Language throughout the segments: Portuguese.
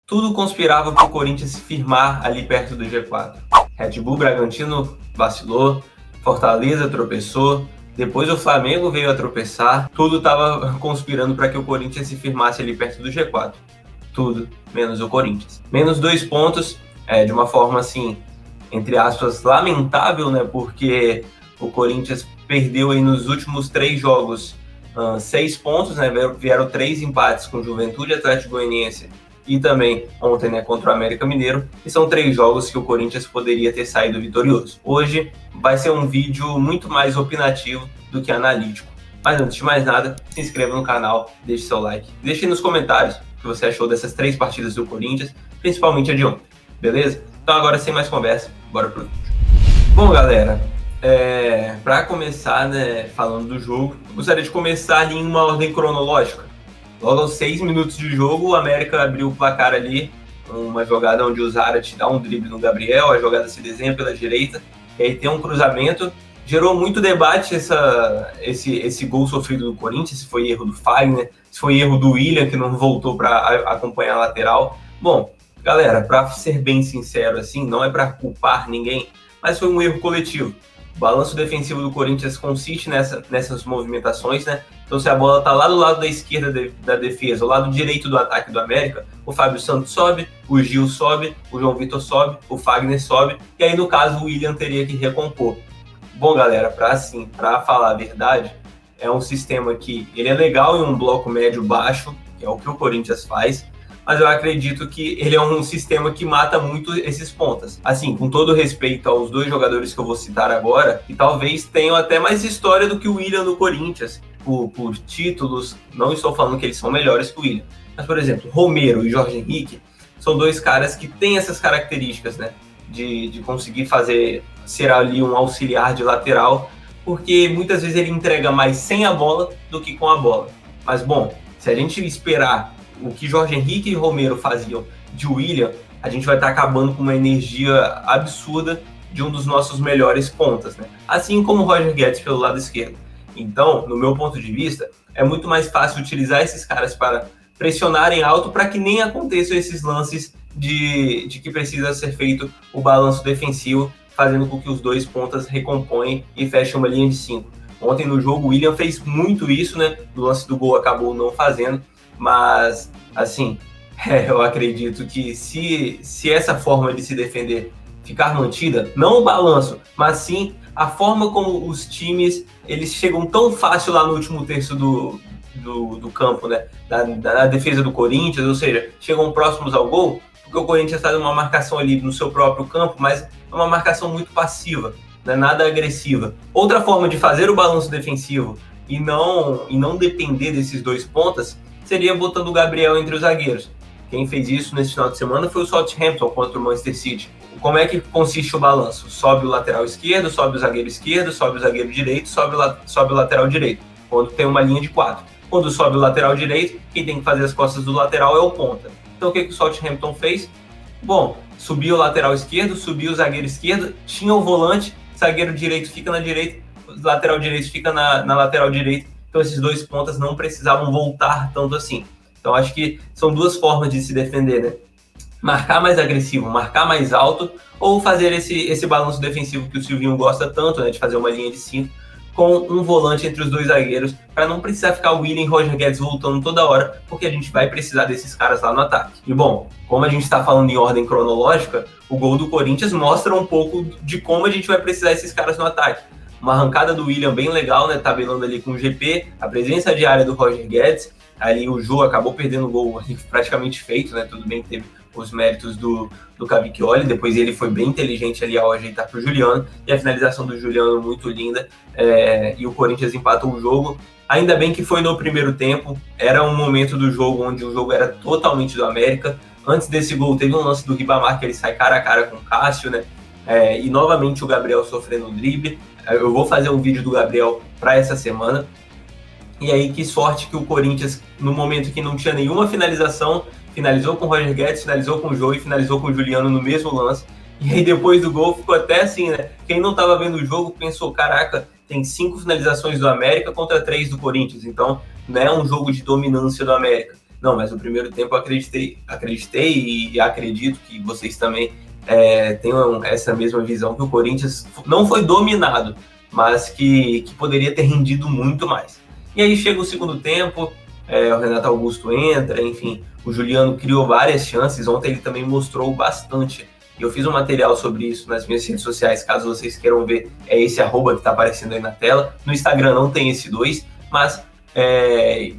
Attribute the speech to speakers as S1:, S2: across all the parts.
S1: Tudo conspirava para o Corinthians se firmar ali perto do G4. Red Bull Bragantino vacilou, Fortaleza tropeçou, depois o Flamengo veio a tropeçar. Tudo estava conspirando para que o Corinthians se firmasse ali perto do G4. Tudo, menos o Corinthians. Menos 2 pontos, de uma forma assim, entre aspas, lamentável, né? Porque o Corinthians perdeu aí nos últimos 3 jogos 6 pontos, né? Vieram 3 empates com Juventude, Atlético Goianiense e também ontem, né, contra o América Mineiro, e são 3 jogos que o Corinthians poderia ter saído vitorioso. Hoje vai ser um vídeo muito mais opinativo do que analítico. Mas antes de mais nada, se inscreva no canal, deixe seu like. Deixe nos comentários o que você achou dessas 3 partidas do Corinthians, principalmente a de ontem, beleza? Então agora, sem mais conversa, bora pro vídeo. Bom, galera, para começar, né, falando do jogo, eu gostaria de começar ali em uma ordem cronológica. Logo aos 6 minutos de jogo, o América abriu o placar ali, uma jogada onde o Zárate dá um drible no Gabriel, a jogada se desenha pela direita, e aí tem um cruzamento. Gerou muito debate esse gol sofrido do Corinthians, se foi erro do Fagner, se foi erro do William, que não voltou para acompanhar a lateral. Bom, galera, para ser bem sincero, assim, não é para culpar ninguém, mas foi um erro coletivo. O balanço defensivo do Corinthians consiste nessas movimentações, né? Então, se a bola está lá do lado da esquerda da defesa, o lado direito do ataque do América, o Fábio Santos sobe, o Gil sobe, o João Vitor sobe, o Fagner sobe, e aí, no caso, o William teria que recompor. Bom, galera, para falar a verdade, é um sistema que ele é legal em um bloco médio-baixo, que é o que o Corinthians faz, mas eu acredito que ele é um sistema que mata muito esses pontas. Assim, com todo respeito aos 2 jogadores que eu vou citar agora, que talvez tenham até mais história do que o William no Corinthians, por títulos, não estou falando que eles são melhores que o William. Mas, por exemplo, Romero e Jorge Henrique são 2 caras que têm essas características, né? De conseguir ser ali um auxiliar de lateral, porque muitas vezes ele entrega mais sem a bola do que com a bola. Mas, bom, se a gente esperar o que Jorge Henrique e Romero faziam de William, a gente vai estar acabando com uma energia absurda de um dos nossos melhores pontas, né? Assim como o Roger Guedes pelo lado esquerdo. Então, no meu ponto de vista, é muito mais fácil utilizar esses caras para pressionarem alto para que nem aconteçam esses lances de que precisa ser feito o balanço defensivo, fazendo com que os 2 pontas recompõem e fechem uma linha de 5. Ontem no jogo o William fez muito isso, né? No lance do gol acabou não fazendo, mas, assim, eu acredito que se essa forma de se defender ficar mantida, não o balanço, mas sim a forma como os times eles chegam tão fácil lá no último terço do campo, né, da defesa do Corinthians, ou seja, chegam próximos ao gol, porque o Corinthians está numa marcação ali no seu próprio campo, mas é uma marcação muito passiva, não é nada agressiva. Outra forma de fazer o balanço defensivo e não depender desses 2 pontas seria botando o Gabriel entre os zagueiros. Quem fez isso nesse final de semana foi o Southampton contra o Manchester City. Como é que consiste o balanço? Sobe o lateral esquerdo, sobe o zagueiro esquerdo, sobe o zagueiro direito, sobe o lateral direito, quando tem uma linha de 4. Quando sobe o lateral direito, quem tem que fazer as costas do lateral é o ponta. Então o que o Southampton fez? Bom, subiu o lateral esquerdo, subiu o zagueiro esquerdo, tinha o volante, zagueiro direito fica na direita, o lateral direito fica na lateral direita. Então esses 2 pontas não precisavam voltar tanto assim. Então acho que são 2 formas de se defender, né? Marcar mais agressivo, marcar mais alto, ou fazer esse balanço defensivo que o Silvinho gosta tanto, né? De fazer uma linha de 5, com um volante entre os 2 zagueiros, para não precisar ficar o William e Roger Guedes voltando toda hora, porque a gente vai precisar desses caras lá no ataque. E bom, como a gente está falando em ordem cronológica, o gol do Corinthians mostra um pouco de como a gente vai precisar desses caras no ataque. Uma arrancada do William bem legal, né? Tabelando ali com o GP, a presença diária do Roger Guedes, ali o Jô acabou perdendo o gol praticamente feito, né? Tudo bem que teve os méritos do Cavicchioli, depois ele foi bem inteligente ali ao ajeitar para o Juliano, e a finalização do Juliano muito linda, e o Corinthians empatou o jogo. Ainda bem que foi no primeiro tempo, era um momento do jogo onde o jogo era totalmente do América. Antes desse gol teve um lance do Ribamar que ele sai cara a cara com o Cássio, né? E novamente o Gabriel sofrendo um drible. Eu vou fazer um vídeo do Gabriel para essa semana. E aí, que sorte que o Corinthians, no momento que não tinha nenhuma finalização, finalizou com o Roger Guedes, finalizou com o Jô e finalizou com o Juliano no mesmo lance. E aí, depois do gol, ficou até assim, né? Quem não estava vendo o jogo pensou, caraca, tem 5 finalizações do América contra 3 do Corinthians. Então, não é um jogo de dominância do América. Não, mas o primeiro tempo eu acreditei e acredito que vocês também tenham essa mesma visão, que o Corinthians não foi dominado, mas que poderia ter rendido muito mais. E aí chega o segundo tempo, o Renato Augusto entra, enfim, o Juliano criou várias chances, ontem ele também mostrou bastante. Eu fiz um material sobre isso nas minhas redes sociais, caso vocês queiram ver, é esse @ que está aparecendo aí na tela. No Instagram não tem esse 2, mas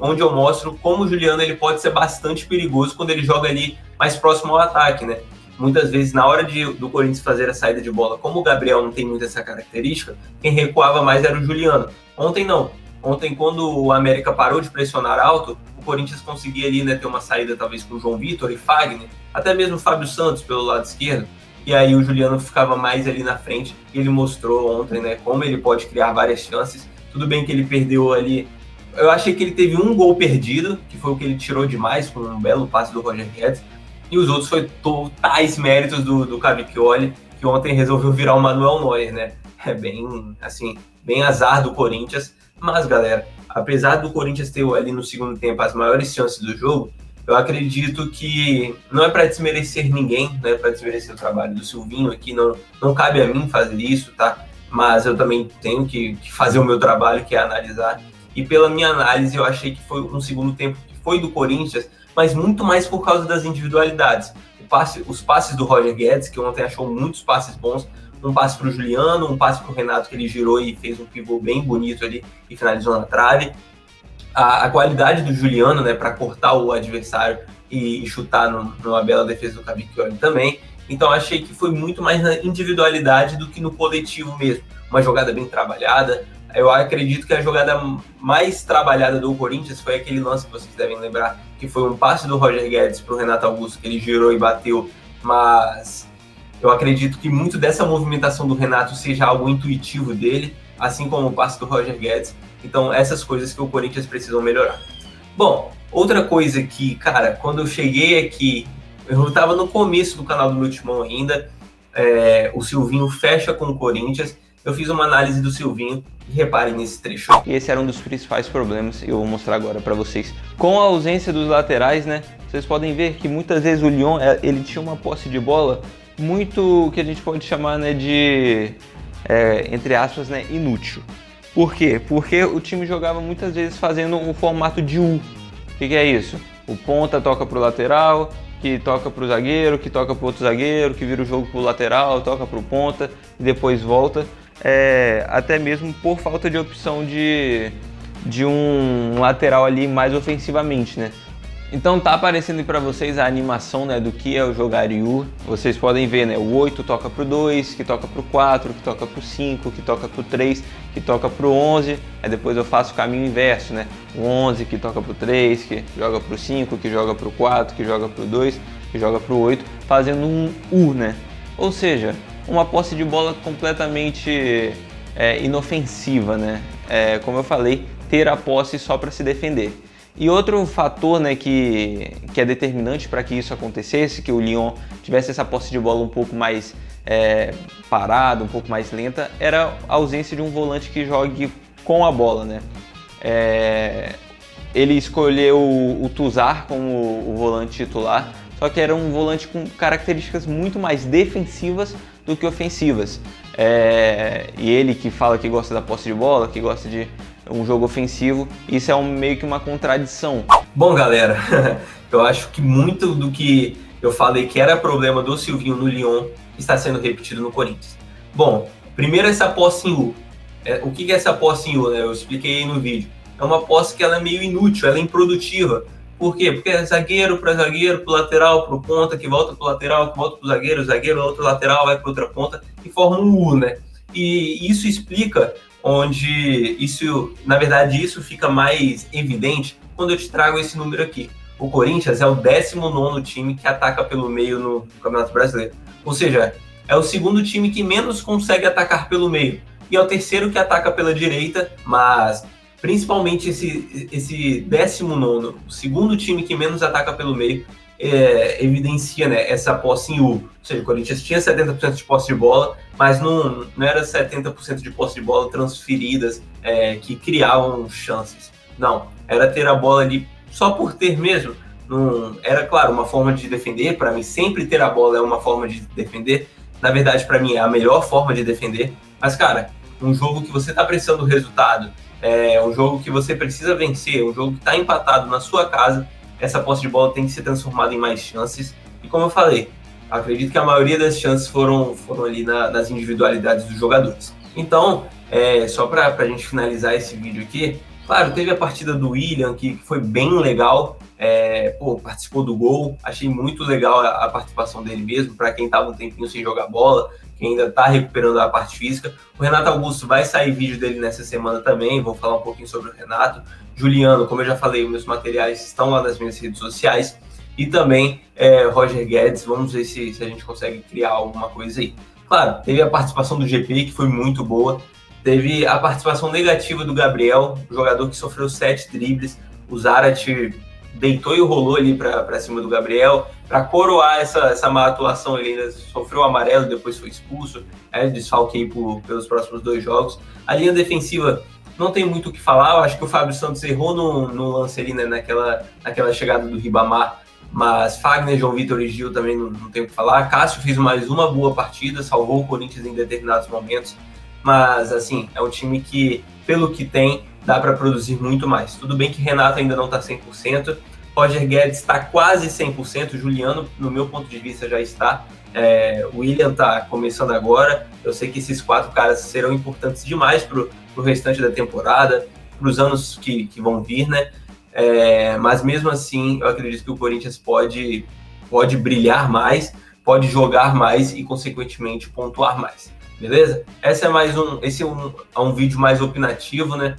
S1: onde eu mostro como o Juliano ele pode ser bastante perigoso quando ele joga ali mais próximo ao ataque, né? Muitas vezes, na hora do Corinthians fazer a saída de bola, como o Gabriel não tem muito essa característica, quem recuava mais era o Juliano. Ontem não. Ontem, quando o América parou de pressionar alto, o Corinthians conseguia ali, né, ter uma saída talvez com o João Vitor e Fagner, até mesmo o Fábio Santos pelo lado esquerdo, e aí o Juliano ficava mais ali na frente, e ele mostrou ontem, né, como ele pode criar várias chances. Tudo bem que ele perdeu ali, eu achei que ele teve um gol perdido, que foi o que ele tirou demais, com um belo passe do Roger Guedes, e os outros foi totais méritos do Cavicchioli, que ontem resolveu virar o Manuel Neuer, né? É bem, assim, bem azar do Corinthians. Mas, galera, apesar do Corinthians ter ali no segundo tempo as maiores chances do jogo, eu acredito que não é para desmerecer ninguém, não é para desmerecer o trabalho do Silvinho aqui, não cabe a mim fazer isso, tá? Mas eu também tenho que fazer o meu trabalho, que é analisar. E pela minha análise, eu achei que foi um segundo tempo que foi do Corinthians, mas muito mais por causa das individualidades. Os passes do Roger Guedes, que ontem achou muitos passes bons, um passe para o Juliano, um passe para o Renato, que ele girou e fez um pivô bem bonito ali e finalizou na trave. A qualidade do Juliano, né, para cortar o adversário e chutar numa bela defesa do Cavicchioli também. Então achei que foi muito mais na individualidade do que no coletivo mesmo. Uma jogada bem trabalhada. Eu acredito que a jogada mais trabalhada do Corinthians foi aquele lance que vocês devem lembrar, que foi um passe do Roger Guedes para o Renato Augusto, que ele girou e bateu, mas eu acredito que muito dessa movimentação do Renato seja algo intuitivo dele, assim como o passe do Roger Guedes. Então, essas coisas que o Corinthians precisa melhorar. Bom, outra coisa que, cara, quando eu cheguei aqui, eu estava no começo do canal do Meu Timão ainda, o Silvinho fecha com o Corinthians. Eu fiz uma análise do Silvinho e reparem nesse trecho.
S2: E esse era um dos principais problemas, eu vou mostrar agora para vocês. Com a ausência dos laterais, né, vocês podem ver que muitas vezes o Lyon, ele tinha uma posse de bola muito, que a gente pode chamar, né, de, entre aspas, né, inútil. Por quê? Porque o time jogava muitas vezes fazendo um formato de U. O que é isso? O ponta toca pro lateral, que toca pro zagueiro, que toca pro outro zagueiro, que vira o jogo pro lateral, toca pro ponta e depois volta. Até mesmo por falta de opção de um lateral ali mais ofensivamente, né? Então tá aparecendo aí para vocês a animação, né, do que é o jogar U. Vocês podem ver, né, o 8 toca pro 2, que toca pro 4, que toca pro 5, que toca pro 3, que toca pro 11. Aí depois eu faço o caminho inverso, né? O 11 que toca pro 3, que joga pro 5, que joga pro 4, que joga pro 2, que joga pro 8, fazendo um U, né? Ou seja, uma posse de bola completamente inofensiva, né? Como eu falei, ter a posse só para se defender. E outro fator, né, que é determinante para que isso acontecesse, que o Lyon tivesse essa posse de bola um pouco mais parada, um pouco mais lenta, era a ausência de um volante que jogue com a bola, né? Ele escolheu o Tuzar como o volante titular, só que era um volante com características muito mais defensivas do que ofensivas. E ele que fala que gosta da posse de bola, que gosta de um jogo ofensivo, isso é meio que uma contradição.
S1: Bom, galera, eu acho que muito do que eu falei que era problema do Silvinho no Lyon está sendo repetido no Corinthians. Bom, primeiro essa posse em U. O que é essa posse em U, né? Eu expliquei aí no vídeo. É uma posse que ela é meio inútil, ela é improdutiva. Por quê? Porque é zagueiro para zagueiro, pro lateral, pro ponta, que volta pro lateral, que volta pro zagueiro, zagueiro, outro lateral, vai para outra ponta e forma um U, né? E isso explica onde isso, na verdade, isso fica mais evidente quando eu te trago esse número aqui. O Corinthians é o 19º time que ataca pelo meio no Campeonato Brasileiro. Ou seja, é o segundo time que menos consegue atacar pelo meio. E é o terceiro que ataca pela direita, mas principalmente esse 19º, o segundo time que menos ataca pelo meio, evidencia, né, essa posse em U. Ou seja, o Corinthians tinha 70% de posse de bola, mas não era 70% de posse de bola transferidas que criavam chances. Não, era ter a bola ali só por ter mesmo, Não, era, claro, uma forma de defender. Para mim, sempre ter a bola é uma forma de defender. Na verdade, para mim, é a melhor forma de defender. Mas, cara, um jogo que você tá precisando do resultado, um jogo que você precisa vencer, um jogo que tá empatado na sua casa, essa posse de bola tem que ser transformada em mais chances. E como eu falei, acredito que a maioria das chances foram ali nas individualidades dos jogadores. Então, só para a gente finalizar esse vídeo aqui, claro, teve a partida do William, que foi bem legal, participou do gol, achei muito legal a participação dele mesmo, para quem estava um tempinho sem jogar bola, quem ainda está recuperando a parte física. O Renato Augusto vai sair vídeo dele nessa semana também, vou falar um pouquinho sobre o Renato. Juliano, como eu já falei, meus materiais estão lá nas minhas redes sociais. E também Roger Guedes, vamos ver se a gente consegue criar alguma coisa aí. Claro, teve a participação do GP, que foi muito boa. Teve a participação negativa do Gabriel, o jogador que sofreu 7 dribles. O Zarate deitou e rolou ali para cima do Gabriel. Para coroar essa má atuação, ele ainda sofreu o amarelo, depois foi expulso. Desfalque aí pelos próximos 2 jogos. A linha defensiva não tem muito o que falar. Eu acho que o Fábio Santos errou no lance ali, né, naquela chegada do Ribamar. Mas Fagner, João Vitor e Gil também não tem o que falar. Cássio fez mais uma boa partida, salvou o Corinthians em determinados momentos. Mas, assim, é um time que, pelo que tem, dá para produzir muito mais. Tudo bem que Renato ainda não está 100%, Roger Guedes está quase 100%, Juliano, no meu ponto de vista, já está. O William está começando agora. Eu sei que esses 4 caras serão importantes demais para o restante da temporada, para os anos que vão vir, né? Mas mesmo assim, eu acredito que o Corinthians pode brilhar mais, pode jogar mais e, consequentemente, pontuar mais. Beleza? Esse é um vídeo mais opinativo, né?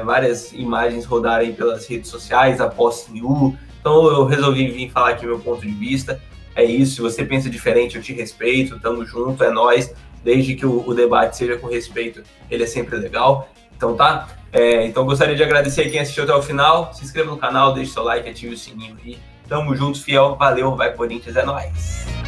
S1: Várias imagens rodarem pelas redes sociais, a posse new. Então eu resolvi vir falar aqui meu ponto de vista. É isso, se você pensa diferente, eu te respeito, tamo junto, é nóis. Desde que o debate seja com respeito, ele é sempre legal. Então tá? Então gostaria de agradecer a quem assistiu até o final. Se inscreva no canal, deixe seu like, ative o sininho aí. Tamo junto, fiel, valeu, vai Corinthians, é nóis!